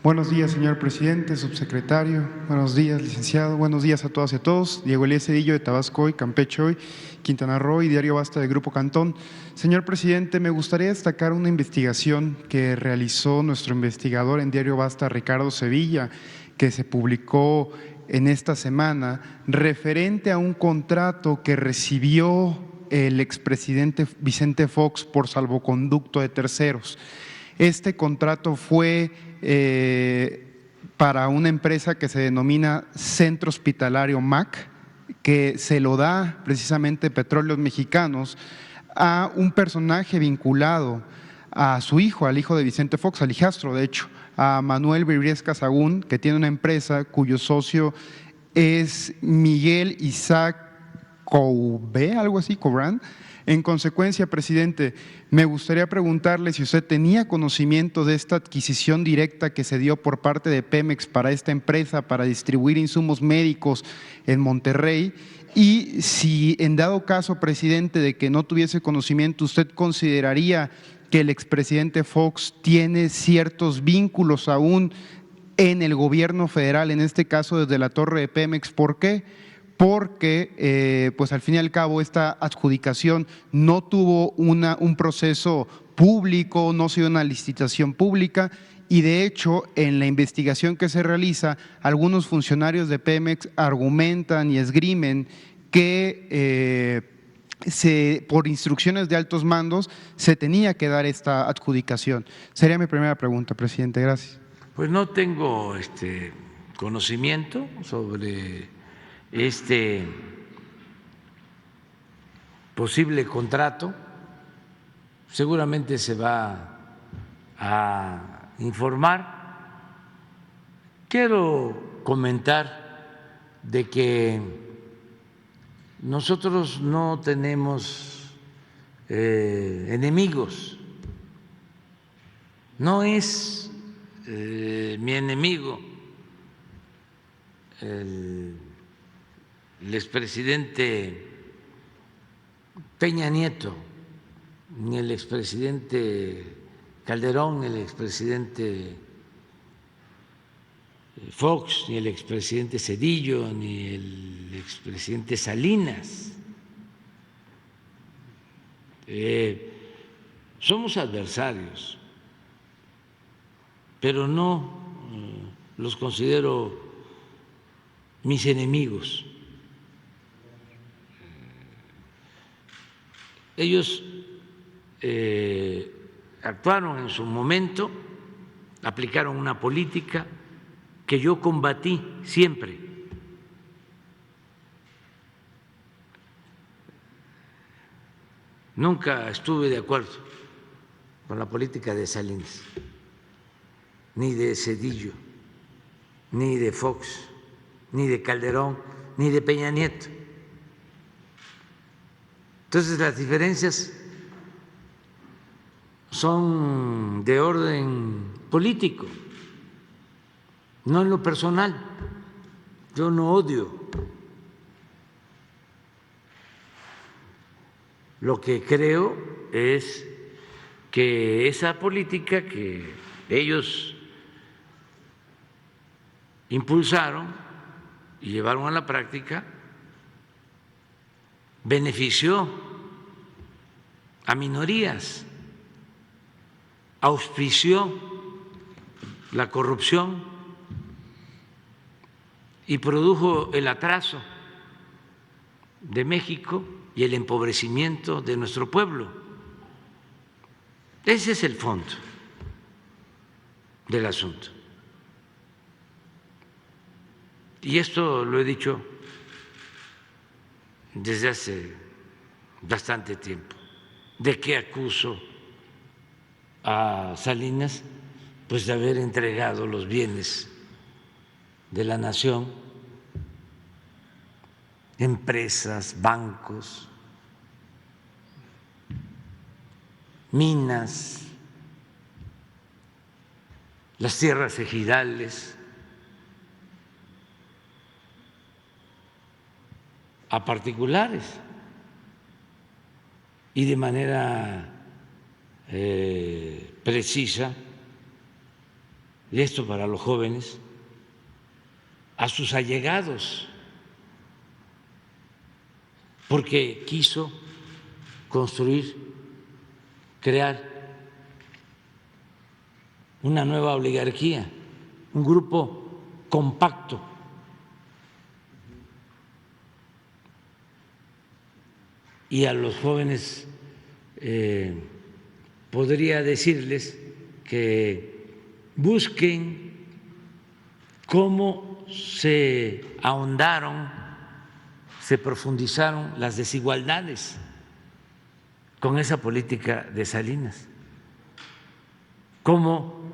Buenos días, señor presidente, subsecretario. Buenos días, licenciado. Buenos días a todas y a todos. Diego Elías Cedillo de Tabasco Hoy, Campeche Hoy, Quintana Roo y Diario Basta de Grupo Cantón. Señor presidente, me gustaría destacar una investigación que realizó nuestro investigador en Diario Basta, Ricardo Sevilla, que se publicó en esta semana, referente a un contrato que recibió el expresidente Vicente Fox por salvoconducto de terceros. Este contrato fue para una empresa que se denomina Centro Hospitalario MAC, que se lo da precisamente Petróleos Mexicanos a un personaje vinculado a su hijo, al hijo de Vicente Fox, al hijastro de hecho, a Manuel Bribriesca Sagún, que tiene una empresa cuyo socio es Miguel Isaac Coubé, algo así, Cobran. En consecuencia, presidente, me gustaría preguntarle si usted tenía conocimiento de esta adquisición directa que se dio por parte de Pemex para esta empresa para distribuir insumos médicos en Monterrey y si en dado caso, presidente, de que no tuviese conocimiento, usted consideraría que el expresidente Fox tiene ciertos vínculos aún en el gobierno federal, en este caso desde la torre de Pemex. ¿Por qué? Porque pues al fin y al cabo esta adjudicación no tuvo un proceso público, no se dio una licitación pública y de hecho en la investigación que se realiza algunos funcionarios de Pemex argumentan y esgrimen que por instrucciones de altos mandos se tenía que dar esta adjudicación. Sería mi primera pregunta, presidente. Gracias. Pues no tengo conocimiento sobre este posible contrato. Seguramente se va a informar. Quiero comentar de que nosotros no tenemos enemigos. No es mi enemigo el expresidente Peña Nieto, ni el expresidente Calderón, ni el expresidente Fox, ni el expresidente Cedillo, ni el expresidente Salinas. Somos adversarios, pero no los considero mis enemigos. Ellos actuaron en su momento, aplicaron una política que yo combatí siempre. Nunca estuve de acuerdo con la política de Salinas, ni de Cedillo, ni de Fox, ni de Calderón, ni de Peña Nieto. Entonces las diferencias son de orden político, no en lo personal. Yo no odio. Lo que creo es que esa política que ellos impulsaron y llevaron a la práctica benefició a minorías, auspició la corrupción y produjo el atraso de México y el empobrecimiento de nuestro pueblo. Ese es el fondo del asunto. Y esto lo he dicho desde hace bastante tiempo. ¿De qué acuso a Salinas? Pues de haber entregado los bienes de la nación, empresas, bancos, minas, las tierras ejidales a particulares y de manera precisa y esto para los jóvenes, a sus allegados, porque quiso construir, crear una nueva oligarquía, un grupo compacto. Y a los jóvenes podría decirles que busquen cómo se ahondaron, se profundizaron las desigualdades con esa política de Salinas, cómo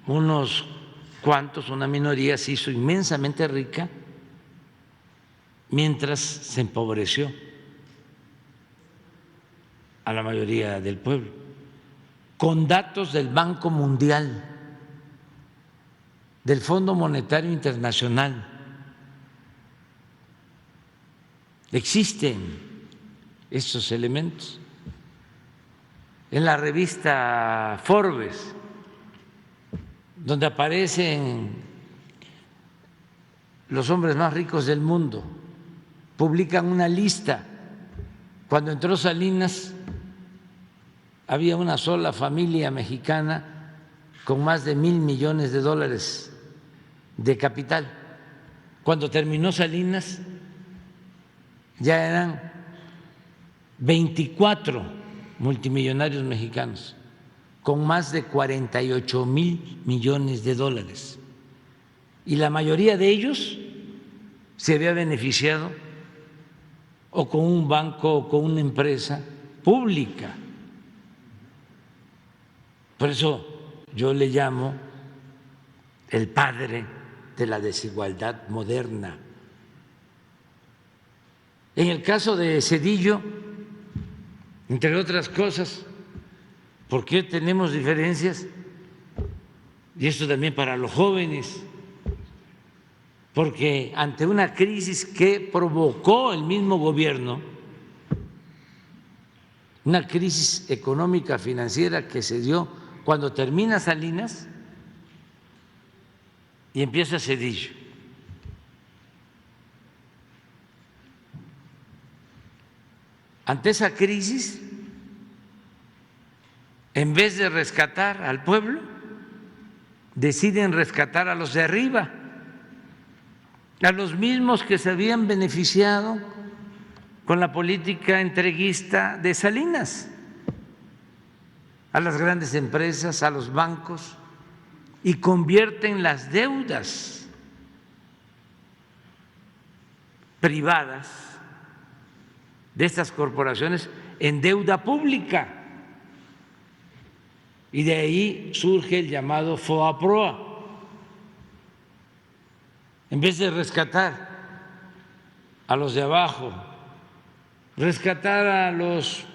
unos cuantos, una minoría, se hizo inmensamente rica mientras se empobreció a la mayoría del pueblo, con datos del Banco Mundial, del Fondo Monetario Internacional. Existen estos elementos. En la revista Forbes, donde aparecen los hombres más ricos del mundo, publican una lista. Cuando entró Salinas, había una sola familia mexicana con más de $1,000 millones de capital. Cuando terminó Salinas, ya eran 24 multimillonarios mexicanos con más de $48,000 millones. Y la mayoría de ellos se había beneficiado o con un banco o con una empresa pública. Por eso yo le llamo el padre de la desigualdad moderna. En el caso de Zedillo, entre otras cosas, ¿por qué tenemos diferencias? Y esto también para los jóvenes, porque ante una crisis que provocó el mismo gobierno, una crisis económica financiera que se dio cuando termina Salinas y empieza Zedillo. Ante esa crisis, en vez de rescatar al pueblo, deciden rescatar a los de arriba, a los mismos que se habían beneficiado con la política entreguista de Salinas, a las grandes empresas, a los bancos, y convierten las deudas privadas de estas corporaciones en deuda pública. Y de ahí surge el llamado FOAPROA. En vez de rescatar a los de abajo, rescatar a los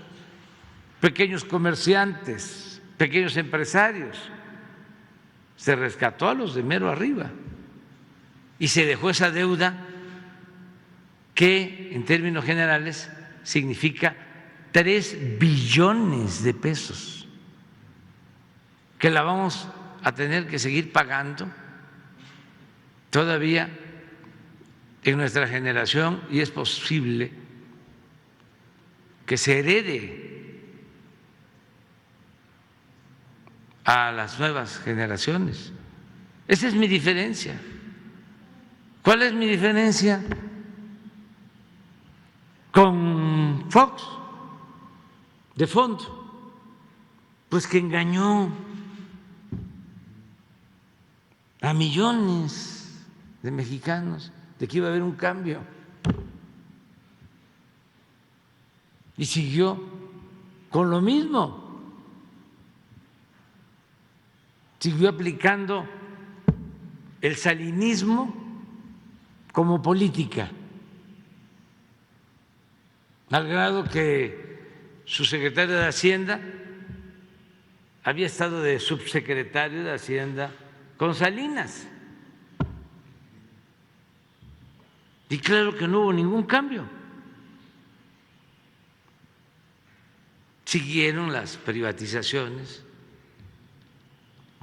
pequeños comerciantes, pequeños empresarios, se rescató a los de mero arriba y se dejó esa deuda que en términos generales significa 3 billones de pesos que la vamos a tener que seguir pagando todavía en nuestra generación, y es posible que se herede a las nuevas generaciones. Esa es mi diferencia. ¿Cuál es mi diferencia con Fox de fondo? Pues que engañó a millones de mexicanos de que iba a haber un cambio y siguió con lo mismo, siguió aplicando el salinismo como política, al grado que su secretario de Hacienda había estado de subsecretario de Hacienda con Salinas. Y claro que no hubo ningún cambio. Siguieron las privatizaciones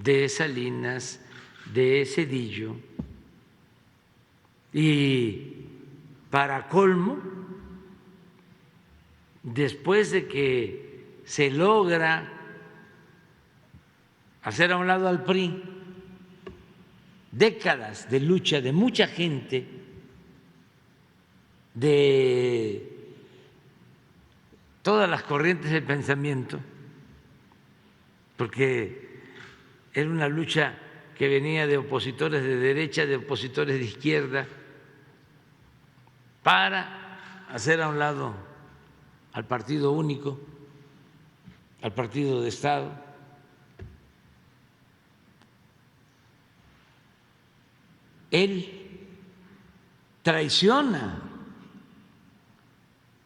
de Salinas, de Zedillo, y para colmo, después de que se logra hacer a un lado al PRI, décadas de lucha de mucha gente, de todas las corrientes del pensamiento, porque era una lucha que venía de opositores de derecha, de opositores de izquierda, para hacer a un lado al partido único, al partido de Estado. Él traiciona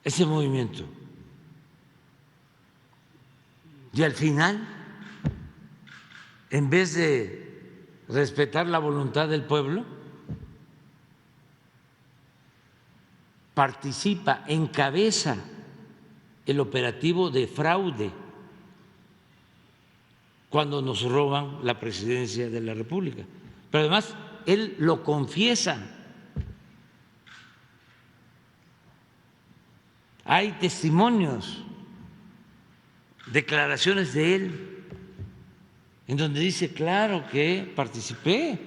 ese movimiento y al final, en vez de respetar la voluntad del pueblo, participa, encabeza el operativo de fraude cuando nos roban la presidencia de la República. Pero además, él lo confiesa. Hay testimonios, declaraciones de él, en donde dice, claro que participé.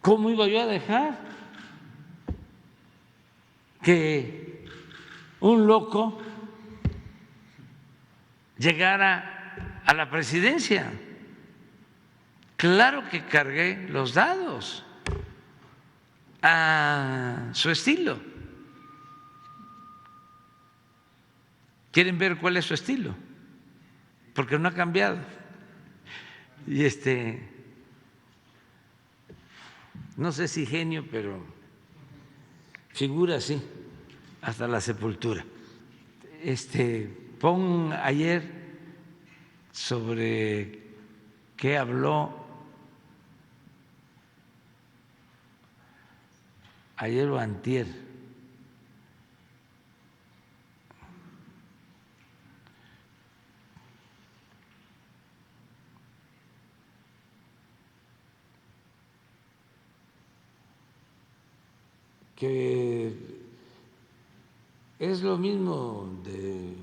¿Cómo iba yo a dejar que un loco llegara a la presidencia? Claro que cargué los dados a su estilo. ¿Quieren ver cuál es su estilo? Porque no ha cambiado. Y no sé si genio, pero figura así hasta la sepultura. Pon ayer sobre qué habló ayer o antier. Que es lo mismo de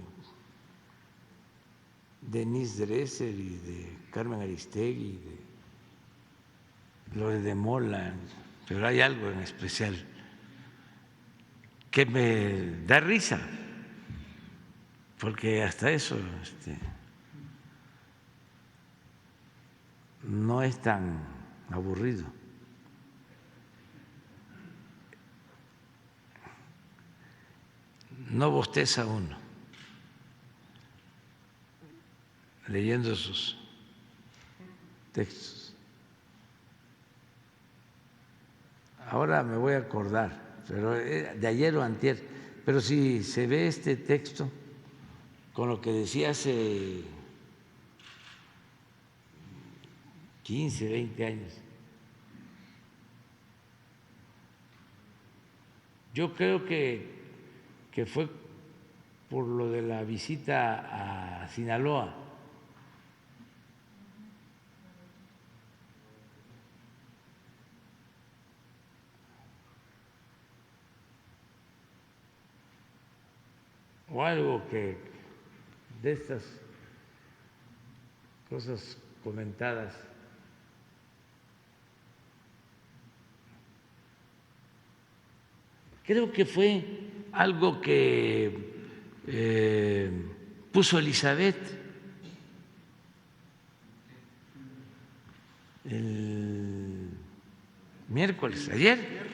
Denise Dresser y de Carmen Aristegui, de Lore de Mola, pero hay algo en especial que me da risa, porque hasta eso no es tan aburrido. No bosteza uno leyendo sus textos. Ahora me voy a acordar, pero de ayer o antier, pero si se ve este texto con lo que decía hace 15, 20 años, yo creo que fue por lo de la visita a Sinaloa. O algo que de estas cosas comentadas creo que fue algo que puso Elizabeth el miércoles, ayer.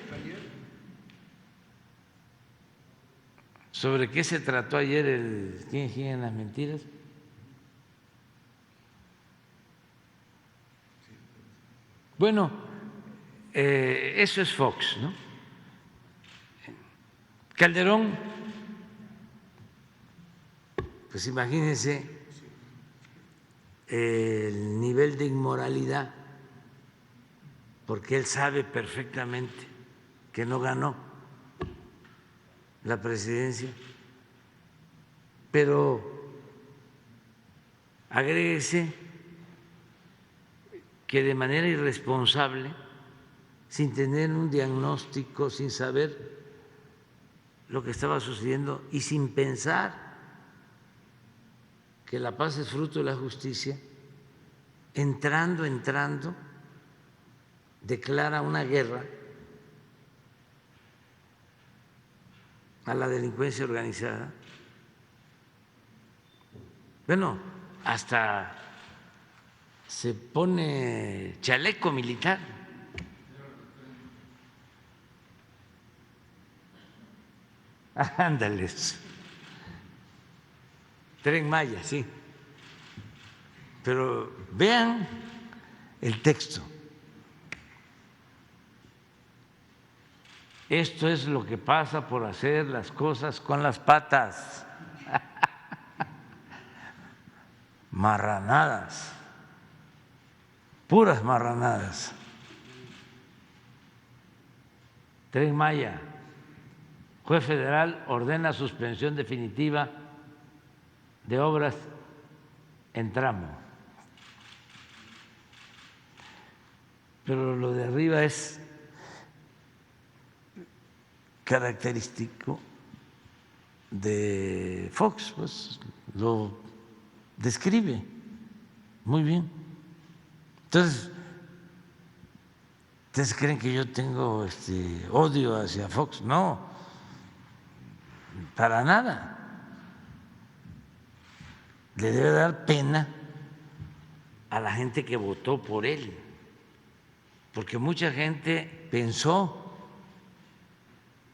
¿Sobre qué se trató ayer el ¿Quién gira en las mentiras? Bueno, eso es Fox, ¿no? Calderón, pues imagínense el nivel de inmoralidad, porque él sabe perfectamente que no ganó la presidencia, pero agréguese que de manera irresponsable, sin tener un diagnóstico, sin saber lo que estaba sucediendo y sin pensar que la paz es fruto de la justicia, entrando, declara una guerra a la delincuencia organizada. Bueno, hasta se pone chaleco militar. Ándales. Tren Maya, sí. Pero vean el texto. Esto es lo que pasa por hacer las cosas con las patas. Marranadas, puras marranadas. Tren Maya, juez federal ordena suspensión definitiva de obras en tramo. Pero lo de arriba es característico de Fox, pues lo describe muy bien. Entonces, ¿ustedes creen que yo tengo odio hacia Fox? No, para nada. Le debe dar pena a la gente que votó por él, porque mucha gente pensó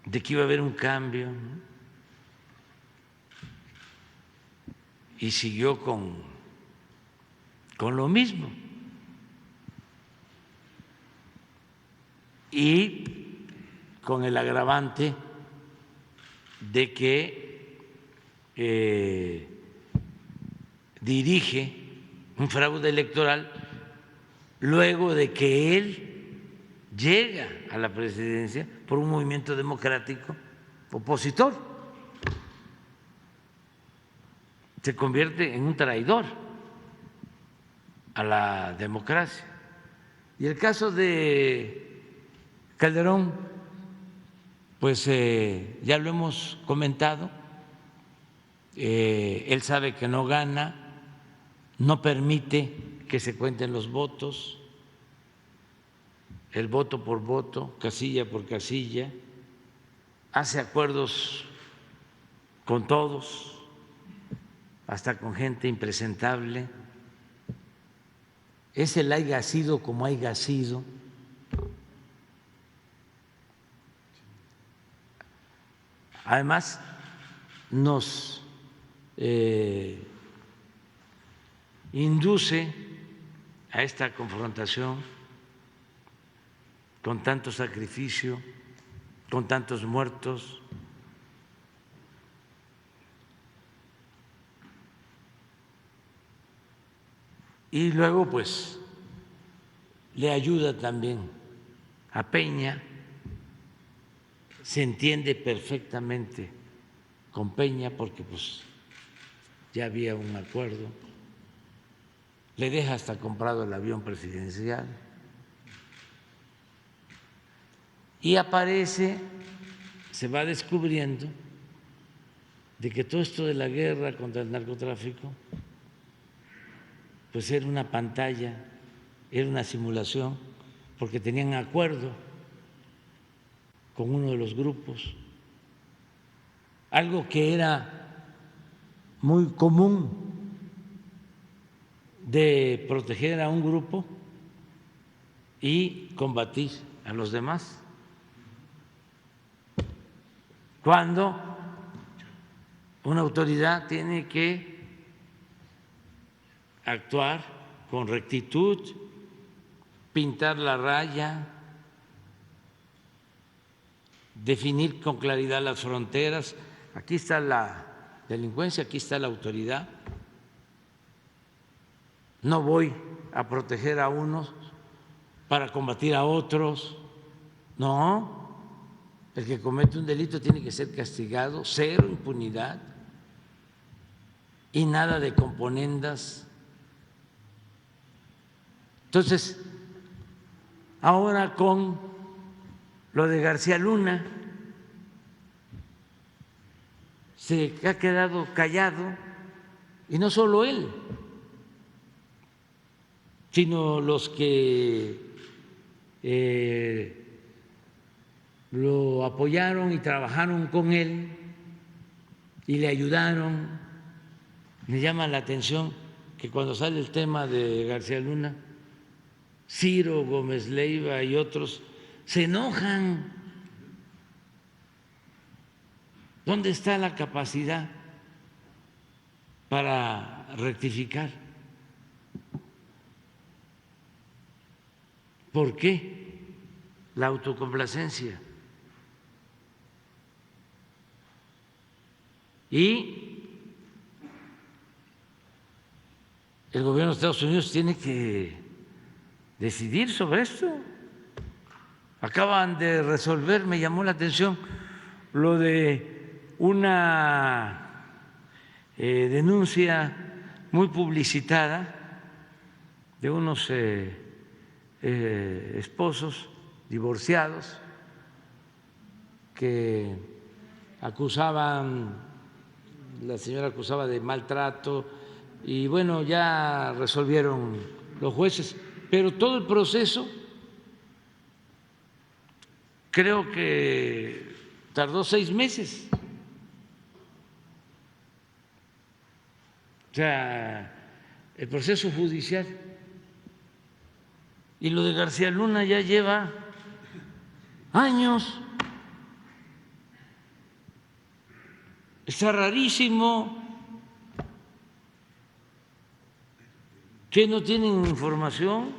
de que iba a haber un cambio, ¿no? Y siguió con lo mismo. Y con el agravante de que dirige un fraude electoral luego de que él llega a la presidencia por un movimiento democrático opositor. Se convierte en un traidor a la democracia. Y el caso de Calderón, pues ya lo hemos comentado, él sabe que no gana, no permite que se cuenten los votos, el voto por voto, casilla por casilla, hace acuerdos con todos, hasta con gente impresentable. Es el haya sido como haya sido. Además, nos induce a esta confrontación con tanto sacrificio, con tantos muertos. Y luego, pues, le ayuda también a Peña, se entiende perfectamente con Peña porque pues ya había un acuerdo, le deja hasta comprado el avión presidencial y aparece, se va descubriendo de que todo esto de la guerra contra el narcotráfico pues era una pantalla, era una simulación, porque tenían acuerdo con uno de los grupos, algo que era muy común de proteger a un grupo y combatir a los demás. Cuando una autoridad tiene que actuar con rectitud, pintar la raya, definir con claridad las fronteras. Aquí está la delincuencia, aquí está la autoridad. No voy a proteger a unos para combatir a otros. No, el que comete un delito tiene que ser castigado, cero impunidad y nada de componendas. Entonces, Ahora con lo de García Luna, se ha quedado callado, y no solo él, sino los que lo apoyaron y trabajaron con él y le ayudaron. Me llama la atención que cuando sale el tema de García Luna, Ciro Gómez Leiva y otros se enojan. ¿Dónde está la capacidad para rectificar? ¿Por qué la autocomplacencia? Y el gobierno de Estados Unidos tiene que decidir sobre esto. Acaban de resolver, me llamó la atención, lo de una denuncia muy publicitada de unos esposos divorciados que acusaban, la señora acusaba de maltrato, y bueno, ya resolvieron los jueces, pero todo el proceso creo que tardó 6 meses. O sea, el proceso judicial. Y lo de García Luna ya lleva años. Está rarísimo que no tienen información.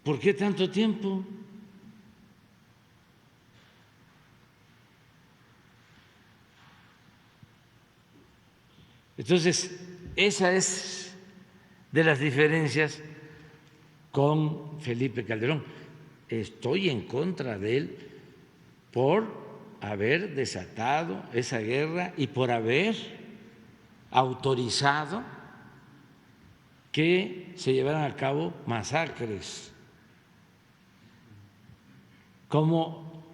¿Por qué tanto tiempo? Entonces, esa es de las diferencias con Felipe Calderón. Estoy en contra de él por haber desatado esa guerra y por haber autorizado que se llevaran a cabo masacres, como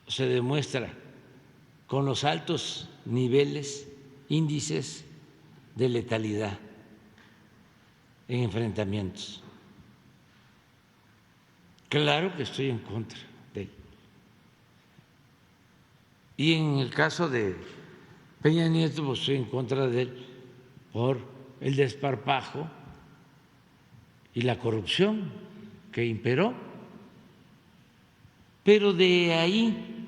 se demuestra con los altos niveles, índices de letalidad en enfrentamientos. Claro que estoy en contra de él. Y en el caso de Peña Nieto, pues estoy en contra de él por el desparpajo y la corrupción que imperó. Pero de ahí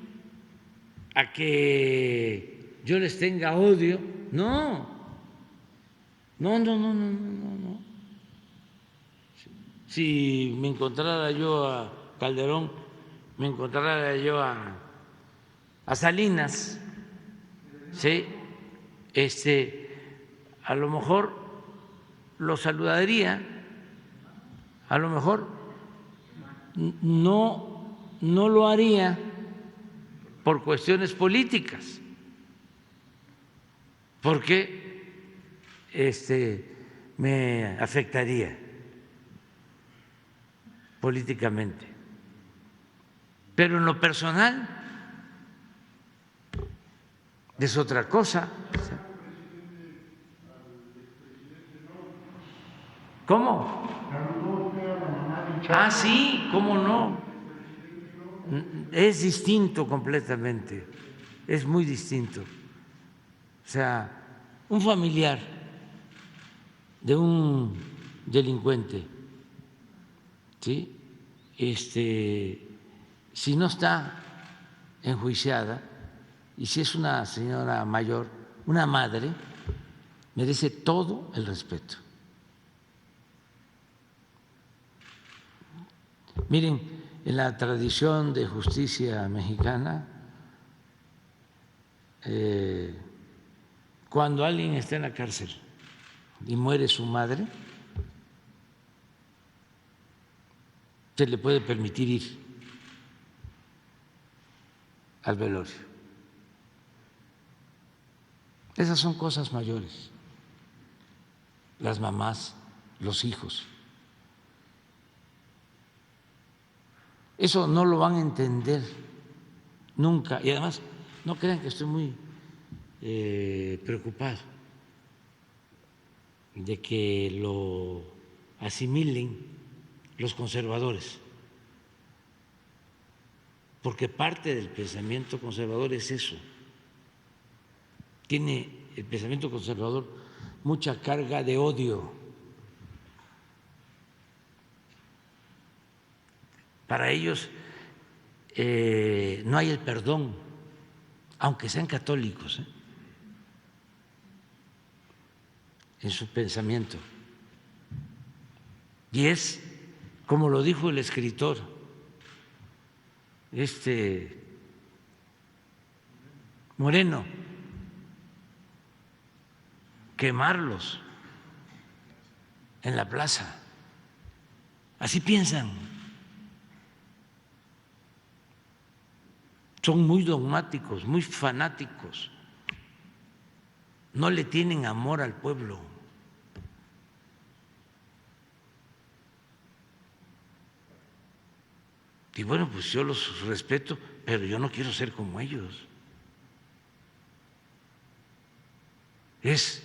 a que yo les tenga odio, no. Si me encontrara yo a Calderón, me encontrara yo a Salinas, ¿sí? A lo mejor lo saludaría, a lo mejor no lo haría por cuestiones políticas, porque me afectaría políticamente. Pero en lo personal es otra cosa. ¿Cómo? Ah, sí, ¿cómo no? Es distinto completamente, es muy distinto. O sea, un familiar de un delincuente, ¿sí? Si no está enjuiciada, y si es una señora mayor, una madre, merece todo el respeto. Miren, en la tradición de justicia mexicana, cuando alguien está en la cárcel y muere su madre, se le puede permitir ir al velorio. Esas son cosas mayores. Las mamás los hijos. Eso no lo van a entender nunca. Y además, no crean que estoy muy preocupado de que lo asimilen los conservadores, porque parte del pensamiento conservador es eso. Tiene el pensamiento conservador mucha carga de odio. Para ellos no hay el perdón, aunque sean católicos, en su pensamiento. Y es, como lo dijo el escritor, Moreno, quemarlos en la plaza. Así piensan. Son muy dogmáticos, muy fanáticos. No le tienen amor al pueblo. Y bueno, pues yo los respeto, pero yo no quiero ser como ellos. Es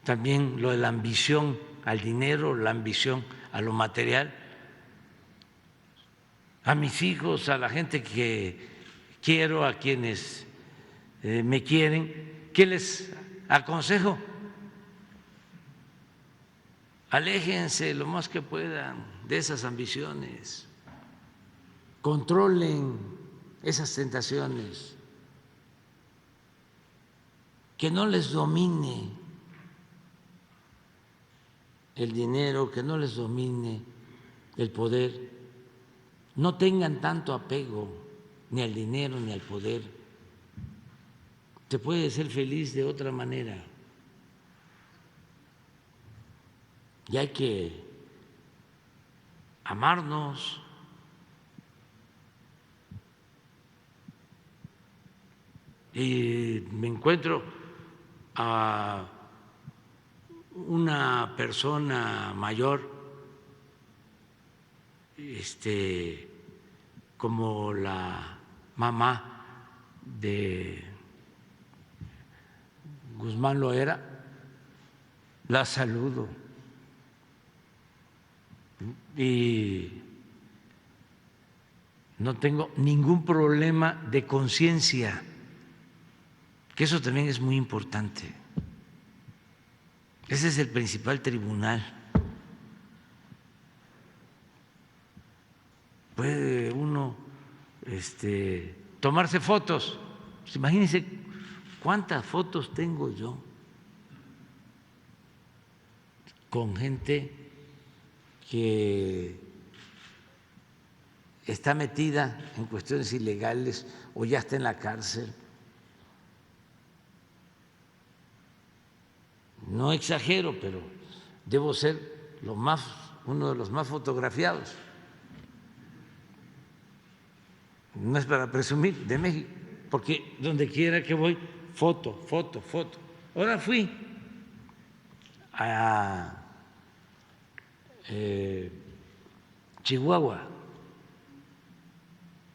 también lo de la ambición al dinero, la ambición a lo material. A mis hijos, a la gente que quiero, a quienes me quieren, ¿qué les aconsejo? Aléjense lo más que puedan de esas ambiciones. Controlen esas tentaciones, que no les domine el dinero, que no les domine el poder, no tengan tanto apego ni al dinero ni al poder. Se puede ser feliz de otra manera y hay que amarnos. Y me encuentro a una persona mayor, como la mamá de Guzmán Loera, la saludo y no tengo ningún problema de conciencia, que eso también es muy importante. Ese es el principal tribunal. Puede uno tomarse fotos. Pues imagínense cuántas fotos tengo yo con gente que está metida en cuestiones ilegales o ya está en la cárcel. No exagero, pero debo ser uno de los más fotografiados. No es para presumir de México, porque donde quiera que voy, foto, foto, foto. Ahora fui a Chihuahua,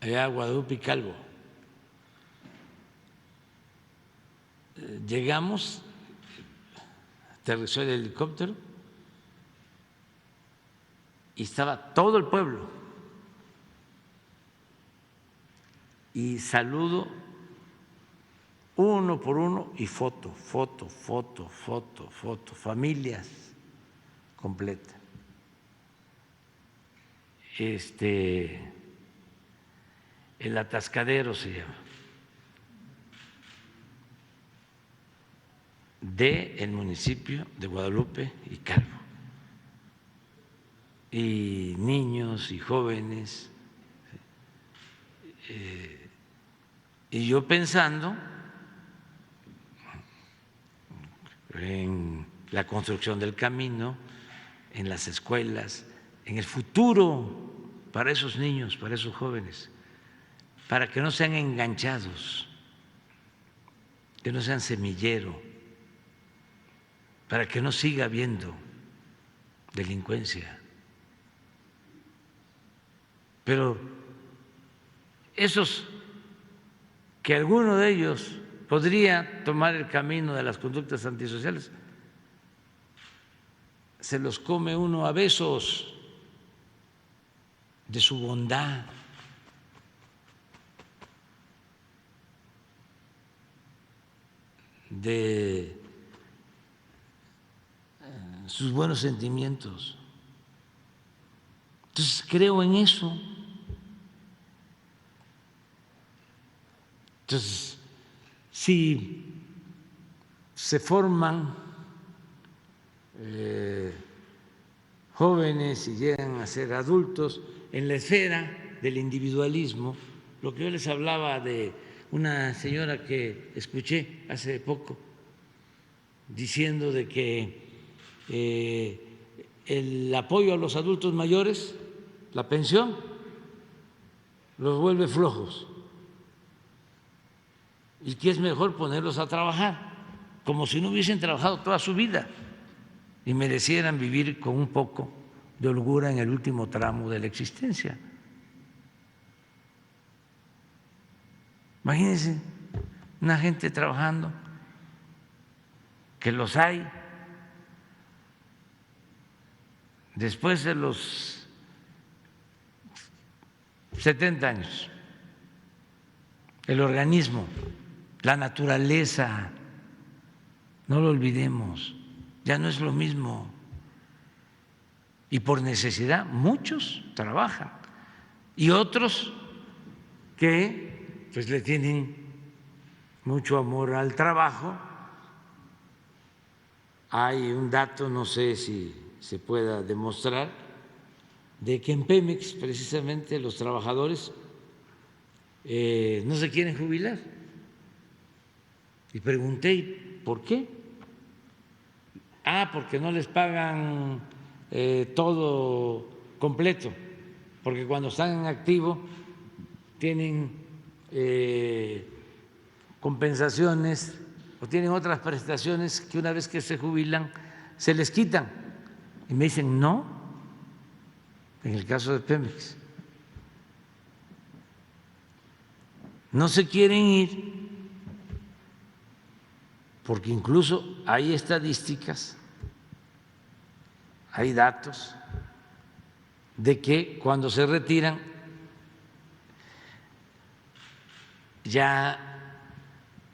allá a Guadalupe y Calvo. Llegamos, aterrizó el helicóptero y estaba todo el pueblo. Y saludo uno por uno y foto, foto, foto, foto, foto, familias completas. El Atascadero se llama, del municipio de Guadalupe y Calvo. Y niños y jóvenes. Y yo pensando en la construcción del camino, en las escuelas, en el futuro para esos niños, para esos jóvenes, para que no sean enganchados, que no sean semillero, para que no siga habiendo delincuencia. Pero esos que alguno de ellos podría tomar el camino de las conductas antisociales, se los come uno a besos de su bondad, de sus buenos sentimientos. Entonces creo en eso. Entonces, si se forman jóvenes y llegan a ser adultos en la esfera del individualismo, lo que yo les hablaba de una señora que escuché hace poco diciendo de que el apoyo a los adultos mayores, la pensión, los vuelve flojos y que es mejor ponerlos a trabajar, como si no hubiesen trabajado toda su vida y merecieran vivir con un poco de holgura en el último tramo de la existencia. Imagínense una gente trabajando, que los hay, después de los 70 años, el organismo, la naturaleza, no lo olvidemos, ya no es lo mismo. Y por necesidad muchos trabajan y otros que pues le tienen mucho amor al trabajo. Hay un dato, no sé si se pueda demostrar, de que en Pemex precisamente los trabajadores no se quieren jubilar. Y pregunté, ¿por qué? Porque no les pagan todo completo, porque cuando están en activo tienen compensaciones o tienen otras prestaciones que una vez que se jubilan se les quitan. Y me dicen, no, en el caso de Pemex, no se quieren ir porque incluso hay estadísticas, hay datos de que cuando se retiran ya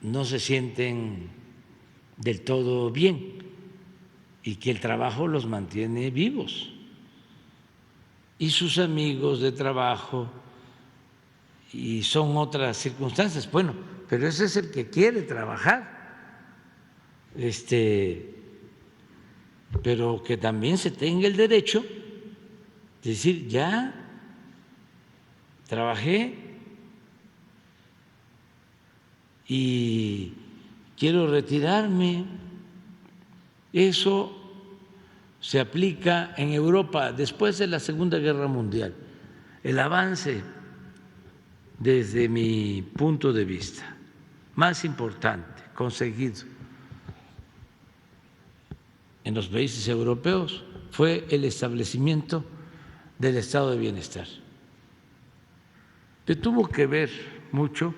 no se sienten del todo bien y que el trabajo los mantiene vivos y sus amigos de trabajo, y son otras circunstancias. Bueno, pero ese es el que quiere trabajar. Pero que también se tenga el derecho de decir, ya trabajé y quiero retirarme. Eso se aplica en Europa después de la Segunda Guerra Mundial. El avance, desde mi punto de vista, más importante conseguido en los países europeos fue el establecimiento del estado de bienestar, que tuvo que ver mucho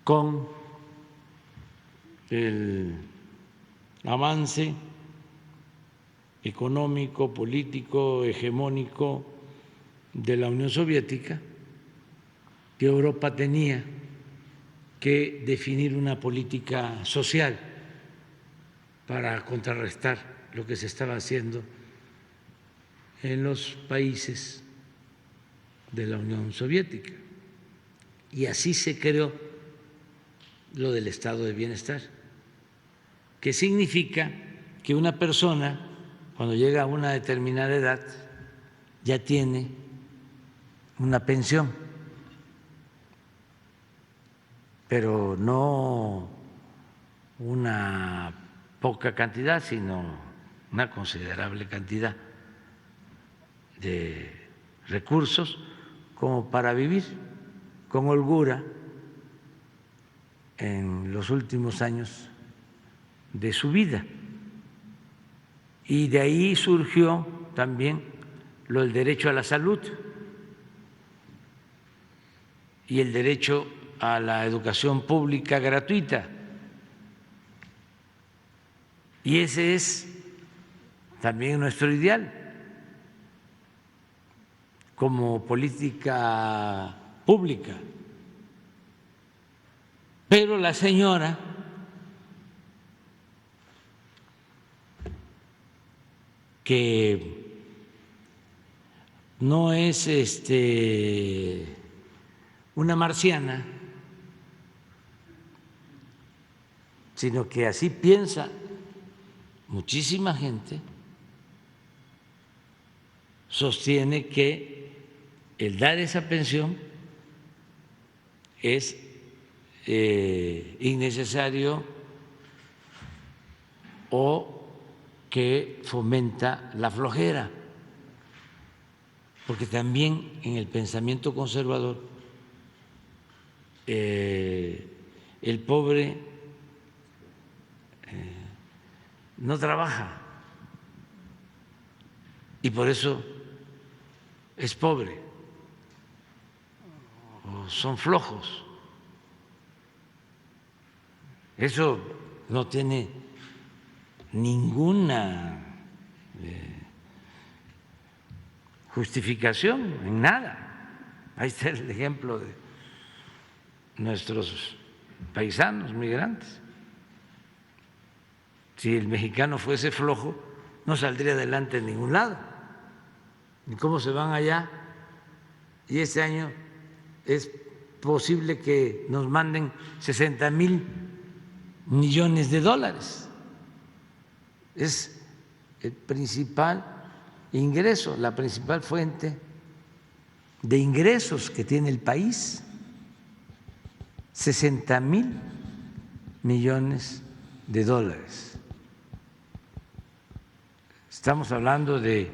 con el avance económico, político, hegemónico de la Unión Soviética, que Europa tenía que definir una política social para contrarrestar lo que se estaba haciendo en los países de la Unión Soviética. Y así se creó lo del estado de bienestar, que significa que una persona, cuando llega a una determinada edad, ya tiene una pensión, pero no una poca cantidad, sino una considerable cantidad de recursos como para vivir con holgura en los últimos años de su vida. Y de ahí surgió también lo del derecho a la salud y el derecho a la educación pública gratuita. Y ese es también nuestro ideal como política pública. Pero la señora que no es una marciana, sino que así piensa muchísima gente, sostiene que el dar esa pensión es innecesario o que fomenta la flojera, porque también en el pensamiento conservador el pobre no trabaja y por eso es pobre o son flojos. Eso no tiene ninguna justificación en nada. Ahí está el ejemplo de nuestros paisanos migrantes. Si el mexicano fuese flojo, no saldría adelante en ningún lado. ¿Y cómo se van allá? Y este año es posible que nos manden 60,000 millones de dólares. Es el principal ingreso, la principal fuente de ingresos que tiene el país. 60,000 millones de dólares. Estamos hablando de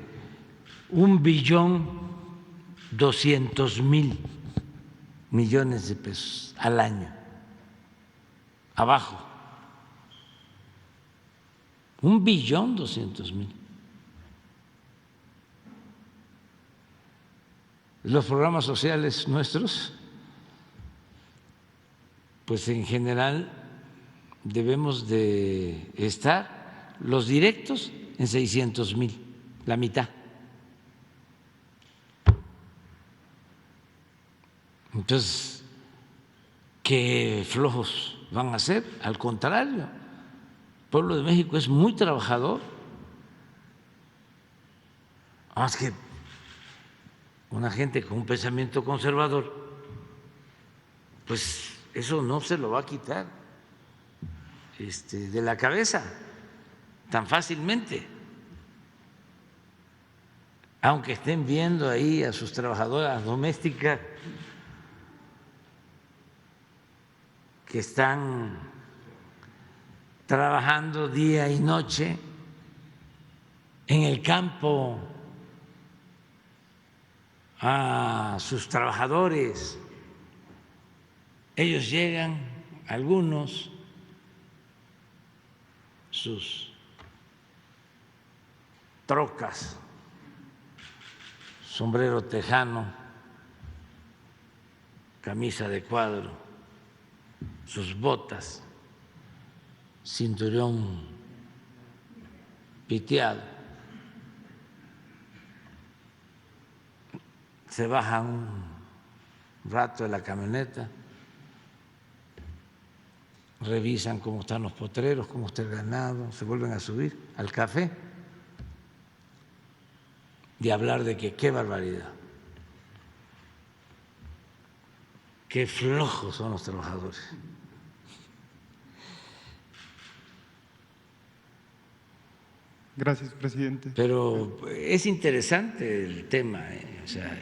1.200.000 millones de pesos al año, abajo. 1.200.000. Los programas sociales nuestros, pues en general debemos de estar los directos en 600,000, la mitad. Entonces, ¿qué flojos van a ser? Al contrario, el pueblo de México es muy trabajador. Más que una gente con un pensamiento conservador, pues eso no se lo va a quitar de la cabeza tan fácilmente, aunque estén viendo ahí a sus trabajadoras domésticas que están trabajando día y noche en el campo, a sus trabajadores. Ellos llegan, algunos, sus trocas, sombrero tejano, camisa de cuadro, sus botas, cinturón piteado, se bajan un rato de la camioneta, revisan cómo están los potreros, cómo está el ganado, se vuelven a subir al café y hablar de que qué barbaridad, qué flojos son los trabajadores. Gracias, presidente. Pero es interesante el tema, o sea,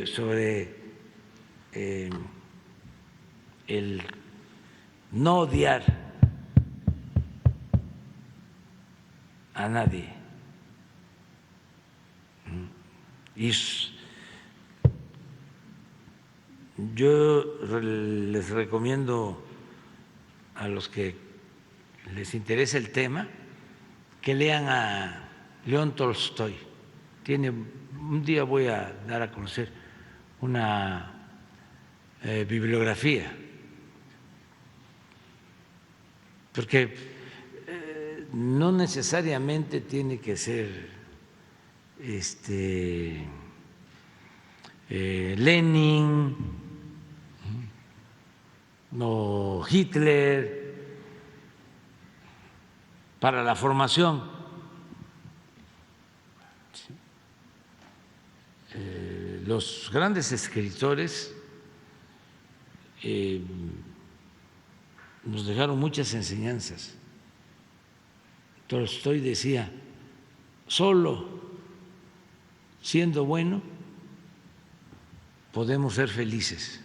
sobre el no odiar a nadie. Y yo les recomiendo a los que les interesa el tema que lean a León Tolstoy. Un día voy a dar a conocer una bibliografía, porque no necesariamente tiene que ser Lenin o Hitler para la formación. Los grandes escritores nos dejaron muchas enseñanzas. Tolstoy decía, solo siendo bueno podemos ser felices.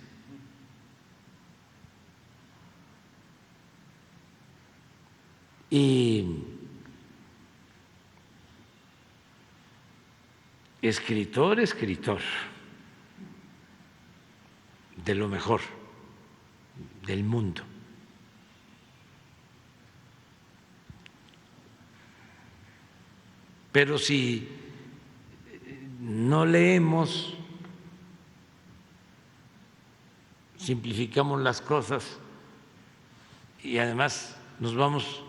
Y escritor de lo mejor del mundo. Pero si no leemos, simplificamos las cosas y además nos vamos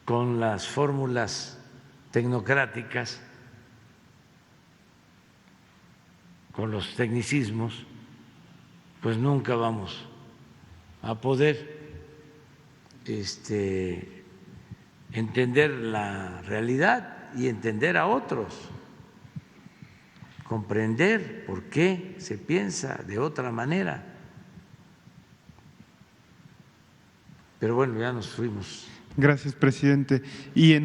con las fórmulas tecnocráticas, con los tecnicismos, pues nunca vamos a poder entender la realidad y entender a otros, comprender por qué se piensa de otra manera. Pero bueno, ya nos fuimos. Gracias, presidente. Y en